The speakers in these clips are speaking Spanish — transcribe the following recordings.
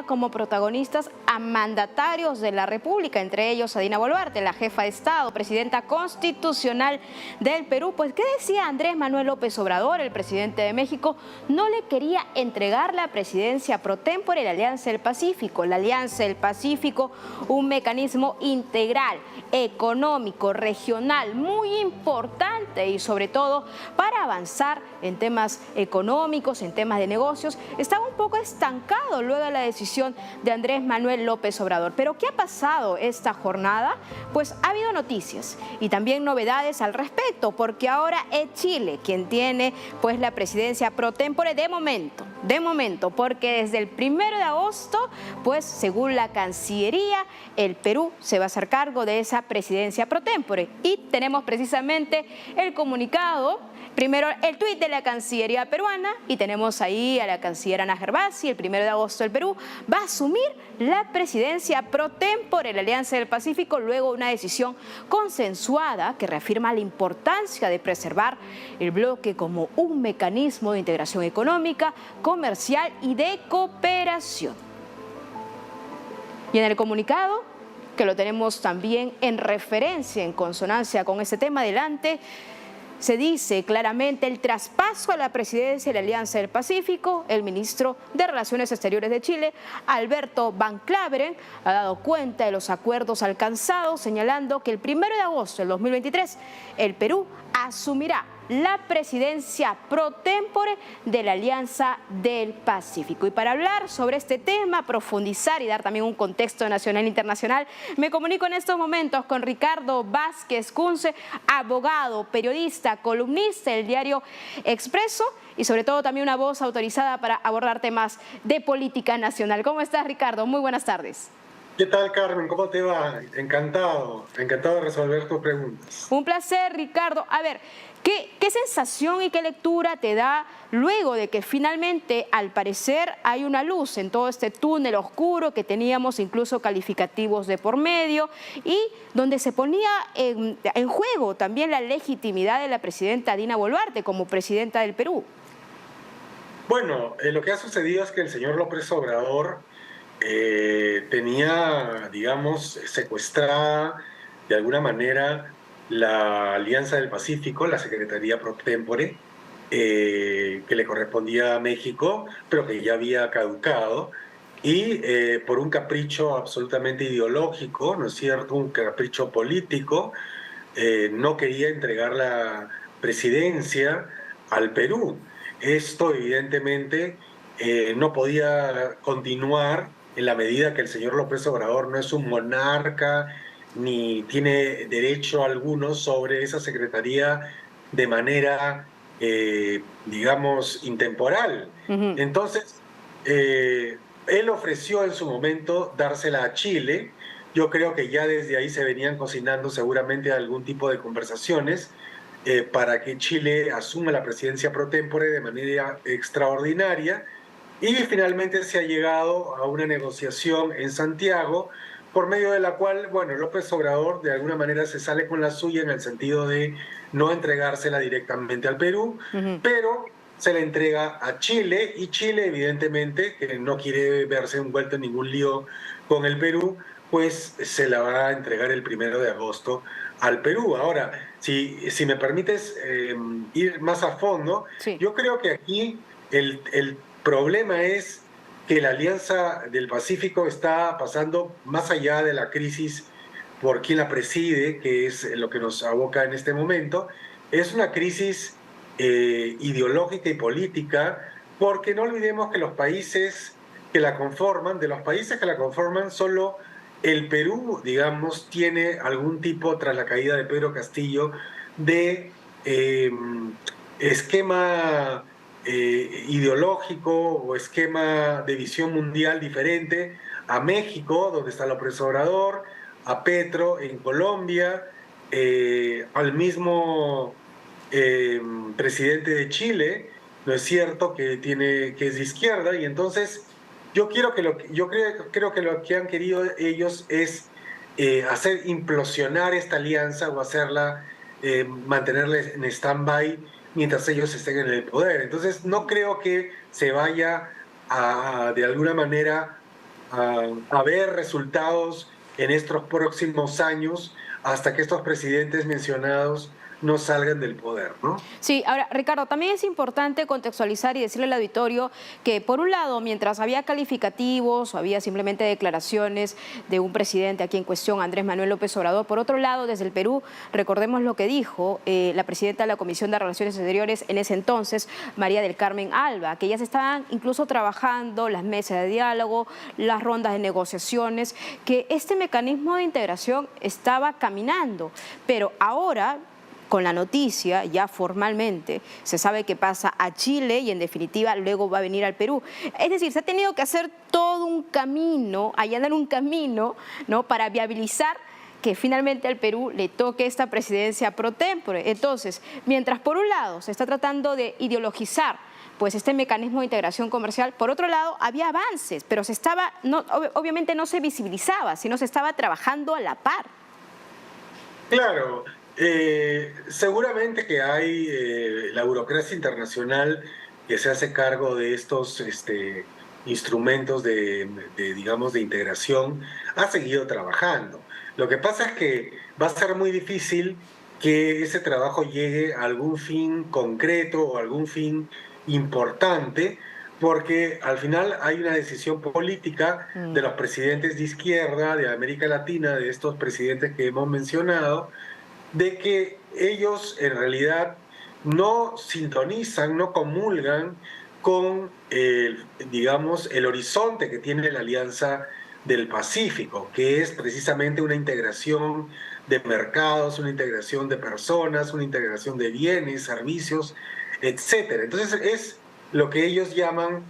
como protagonistas a mandatarios de la República, entre ellos a Dina Boluarte, la jefa de Estado, presidenta constitucional del Perú. Pues, ¿qué decía Andrés Manuel López Obrador, el presidente de México? No le quería entregar la presidencia pro tempore de la Alianza del Pacífico. La Alianza del Pacífico, un mecanismo integral, económico, regional, muy importante y sobre todo para avanzar en temas económicos, en temas de negocios. Estaba un poco estancado luego de la decisión de Andrés Manuel López Obrador. Pero ¿qué ha pasado esta jornada? Pues ha habido noticias y también novedades al respecto, porque ahora es Chile quien tiene pues la presidencia pro tempore de momento, porque desde el 1 de agosto, pues según la Cancillería, el Perú se va a hacer cargo de esa presidencia pro tempore. Y tenemos precisamente el comunicado, primero el tuit de la Cancillería peruana, y tenemos ahí a la canciller Ana Gervasi. El 1 de agosto el Perú va a asumir la presidencia pro tempore de la Alianza del Pacífico, luego de una decisión consensuada que reafirma la importancia de preservar el bloque como un mecanismo de integración económica, comercial y de cooperación. Y en el comunicado, que lo tenemos también en referencia, en consonancia con ese tema, adelante, se dice claramente el traspaso a la presidencia de la Alianza del Pacífico. El ministro de Relaciones Exteriores de Chile, Alberto Van Klaveren, ha dado cuenta de los acuerdos alcanzados, señalando que el 1 de agosto del 2023 el Perú asumirá la presidencia pro tempore de la Alianza del Pacífico. Y para hablar sobre este tema, profundizar y dar también un contexto nacional e internacional, me comunico en estos momentos con Ricardo Vázquez Kunze, abogado, periodista, columnista del diario Expreso y sobre todo también una voz autorizada para abordar temas de política nacional. ¿Cómo estás, Ricardo? Muy buenas tardes. ¿Qué tal, Carmen? ¿Cómo te va? Encantado de resolver tus preguntas. Un placer, Ricardo. A ver, ¿qué sensación y qué lectura te da luego de que finalmente, al parecer, hay una luz en todo este túnel oscuro que teníamos incluso calificativos de por medio y donde se ponía en juego también la legitimidad de la presidenta Dina Boluarte como presidenta del Perú? Bueno, lo que ha sucedido es que el señor López Obrador tenía, digamos, secuestrada de alguna manera la Alianza del Pacífico, la Secretaría pro tempore, que le correspondía a México, pero que ya había caducado, y por un capricho absolutamente ideológico, ¿no es cierto?, un capricho político, no quería entregar la presidencia al Perú. Esto evidentemente no podía continuar en la medida que el señor López Obrador no es un monarca ni tiene derecho alguno sobre esa secretaría de manera, digamos, intemporal. Entonces, él ofreció en su momento dársela a Chile. Yo creo que ya desde ahí se venían cocinando seguramente algún tipo de conversaciones para que Chile asuma la presidencia pro tempore de manera extraordinaria. Y finalmente se ha llegado a una negociación en Santiago, por medio de la cual, bueno, López Obrador de alguna manera se sale con la suya en el sentido de no entregársela directamente al Perú, pero se la entrega a Chile, y Chile evidentemente, que no quiere verse envuelto en ningún lío con el Perú, pues se la va a entregar el 1 de agosto al Perú. Ahora, si me permites ir más a fondo, sí. Yo creo que aquí el problema es que la Alianza del Pacífico está pasando más allá de la crisis por quien la preside, que es lo que nos aboca en este momento. Es una crisis ideológica y política, porque no olvidemos que los países que la conforman, solo el Perú, digamos, tiene algún tipo, tras la caída de Pedro Castillo, de esquema ideológico o esquema de visión mundial diferente a México, donde está López Obrador, a Petro en Colombia, al mismo presidente de Chile, ¿no es cierto?, que es de izquierda. Y entonces yo creo que lo que han querido ellos es hacer implosionar esta alianza o hacerla, mantenerla en stand-by mientras ellos estén en el poder. Entonces no creo que se vaya a, de alguna manera, a ver resultados en estos próximos años hasta que estos presidentes mencionados no salgan del poder, ¿no? Sí, ahora, Ricardo, también es importante contextualizar y decirle al auditorio que, por un lado, mientras había calificativos o había simplemente declaraciones de un presidente aquí en cuestión, Andrés Manuel López Obrador, por otro lado, desde el Perú, recordemos lo que dijo la presidenta de la Comisión de Relaciones Exteriores en ese entonces, María del Carmen Alba, que ya se estaban incluso trabajando las mesas de diálogo, las rondas de negociaciones, que este mecanismo de integración estaba caminando, pero ahora, con la noticia, ya formalmente, se sabe que pasa a Chile y en definitiva luego va a venir al Perú. Es decir, se ha tenido que hacer todo un camino, allanar un camino, ¿no?, para viabilizar que finalmente al Perú le toque esta presidencia pro tempore. Entonces, mientras por un lado se está tratando de ideologizar pues este mecanismo de integración comercial, por otro lado había avances, pero obviamente no se visibilizaba, sino se estaba trabajando a la par. Claro, seguramente que hay la burocracia internacional que se hace cargo de estos instrumentos digamos, de integración, ha seguido trabajando. Lo que pasa es que va a ser muy difícil que ese trabajo llegue a algún fin concreto o algún fin importante, porque al final hay una decisión política de los presidentes de izquierda, de América Latina, de estos presidentes que hemos mencionado, de que ellos en realidad no sintonizan, no comulgan con, digamos, el horizonte que tiene la Alianza del Pacífico, que es precisamente una integración de mercados, una integración de personas, una integración de bienes, servicios, etcétera. Entonces es lo que ellos llaman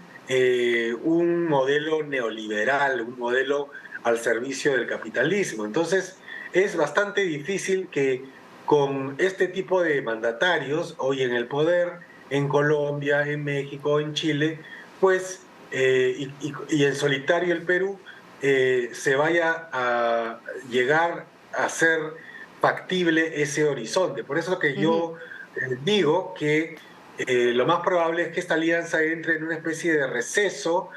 un modelo neoliberal, un modelo al servicio del capitalismo. Entonces es bastante difícil que con este tipo de mandatarios hoy en el poder, en Colombia, en México, en Chile, pues, y en solitario el Perú, se vaya a llegar a ser factible ese horizonte. Por eso que yo digo que lo más probable es que esta alianza entre en una especie de receso,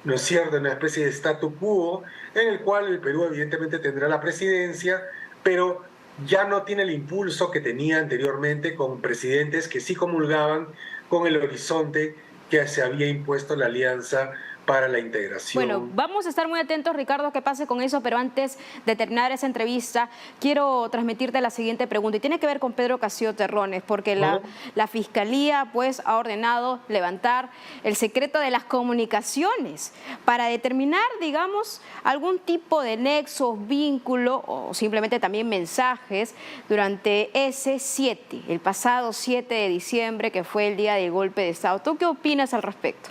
¿no es cierto?, en una especie de statu quo, en el cual el Perú evidentemente tendrá la presidencia, pero ya no tiene el impulso que tenía anteriormente con presidentes que sí comulgaban con el horizonte que se había impuesto la Alianza para la integración. Bueno, vamos a estar muy atentos, Ricardo, a qué pase con eso, pero antes de terminar esa entrevista, quiero transmitirte la siguiente pregunta, y tiene que ver con Pedro Castillo Terrones, porque la Fiscalía pues ha ordenado levantar el secreto de las comunicaciones para determinar, digamos, algún tipo de nexo, vínculo o simplemente también mensajes durante ese 7, el pasado 7 de diciembre, que fue el día del golpe de Estado. ¿Tú qué opinas al respecto?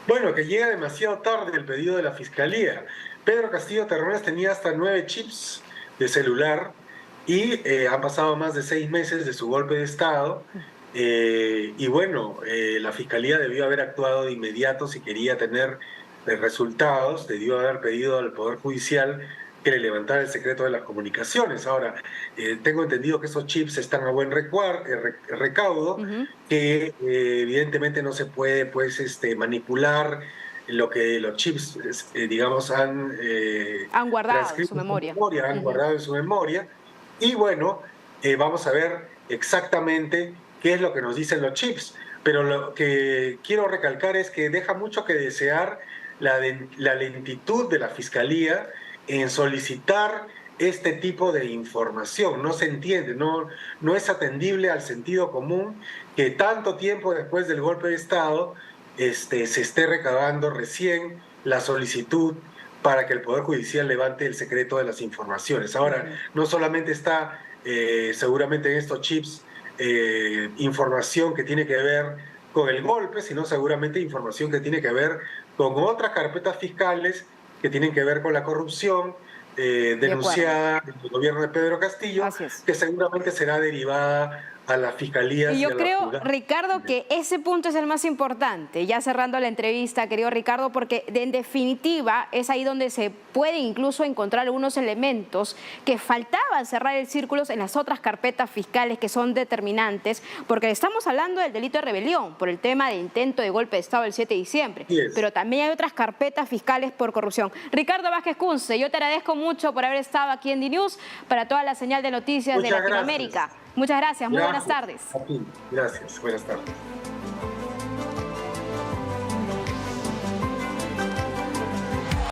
Bueno, que llega demasiado tarde el pedido de la Fiscalía. Pedro Castillo Terrones tenía hasta 9 chips de celular y han pasado más de 6 meses de su golpe de Estado. Y bueno, la Fiscalía debió haber actuado de inmediato si quería tener resultados, debió haber pedido al Poder Judicial que le levantara el secreto de las comunicaciones. Ahora, tengo entendido que esos chips están a buen recaudo, que evidentemente no se puede pues, manipular lo que los chips, digamos, han guardado en su memoria. Han guardado en su memoria. Y bueno, vamos a ver exactamente qué es lo que nos dicen los chips. Pero lo que quiero recalcar es que deja mucho que desear la lentitud de la Fiscalía en solicitar este tipo de información. No se entiende, no es atendible al sentido común que tanto tiempo después del golpe de Estado se esté recabando recién la solicitud para que el Poder Judicial levante el secreto de las informaciones. Ahora, no solamente está seguramente en estos chips información que tiene que ver con el golpe, sino seguramente información que tiene que ver con otras carpetas fiscales que tienen que ver con la corrupción denunciada en el gobierno de Pedro Castillo, que seguramente será derivada a las fiscalías y y a yo la creo, juzgadas. Ricardo, que ese punto es el más importante, ya cerrando la entrevista, querido Ricardo, porque en definitiva es ahí donde se pueden incluso encontrar algunos elementos que faltaban cerrar el círculo en las otras carpetas fiscales que son determinantes, porque estamos hablando del delito de rebelión por el tema de intento de golpe de Estado el 7 de diciembre, pero también hay otras carpetas fiscales por corrupción. Ricardo Vázquez Kunze, yo te agradezco mucho por haber estado aquí en DNews para toda la señal de noticias de Latinoamérica. Muchas gracias, muy buenas tardes. A ti. Gracias, buenas tardes.